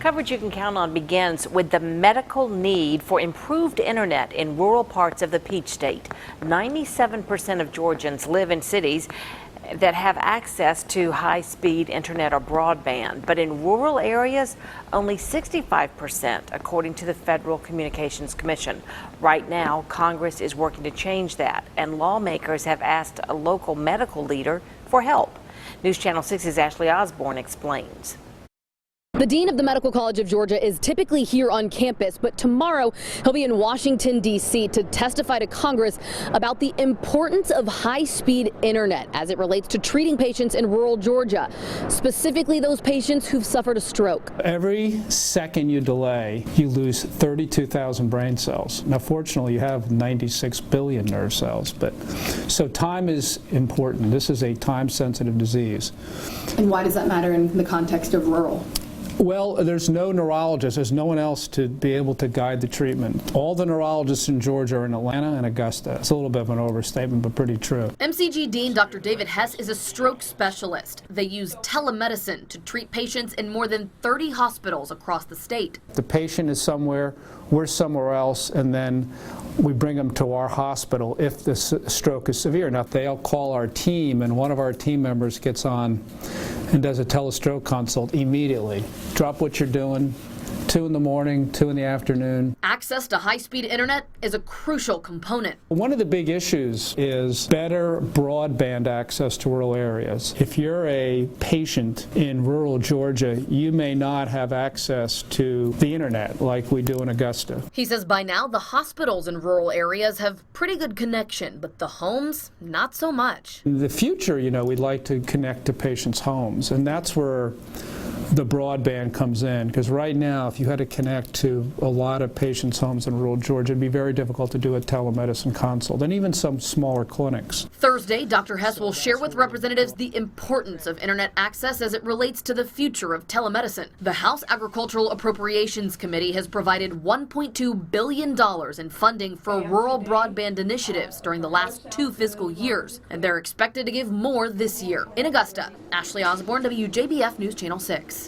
Coverage you can count on begins with the medical need for improved internet in rural parts of the Peach State. 97% of Georgians live in cities that have access to high-speed internet or broadband, but in rural areas, only 65%, according to the Federal Communications Commission. Right now, Congress is working to change that, and lawmakers have asked a local medical leader for help. News Channel 6's Ashley Osborne explains. The Dean of the Medical College of Georgia is typically here on campus, but tomorrow he'll be in Washington, D.C. to testify to Congress about the importance of high-speed internet as it relates to treating patients in rural Georgia, specifically those patients who've suffered a stroke. Every second you delay, you lose 32,000 brain cells. Now, fortunately, you have 96 billion nerve cells, but so time is important. This is a time-sensitive disease. And why does that matter in the context of rural? Well, there's no neurologist. There's no one else to be able to guide the treatment. All the neurologists in Georgia are in Atlanta and Augusta. It's a little bit of an overstatement, but pretty true. MCG Dean Dr. Hess is a stroke specialist. They use telemedicine to treat patients in more than 30 hospitals across the state. The patient is somewhere, we're somewhere else, and then we bring them to our hospital if the stroke is severe. Now, they'll call our team, and one of our team members gets on and does a telestroke consult immediately. Drop what you're doing, 2 in the morning, 2 in the afternoon. Access to high-speed internet is a crucial component. One of the big issues is better broadband access to rural areas. If you're a patient in rural Georgia, you may not have access to the internet like we do in Augusta. He says by now the hospitals in rural areas have pretty good connection, but the homes, not so much. In the future, we'd like to connect to patients' homes, and that's where the broadband comes in, because right now, if you had to connect to a lot of patients' homes in rural Georgia, it'd be very difficult to do a telemedicine consult, and even some smaller clinics. Thursday, Dr. Hess will share with representatives the importance of internet access as it relates to the future of telemedicine. The House Agricultural Appropriations Committee has provided $1.2 billion in funding for rural broadband initiatives during the last 2 fiscal years, and they're expected to give more this year. In Augusta, Ashley Osborne, WJBF News Channel 6.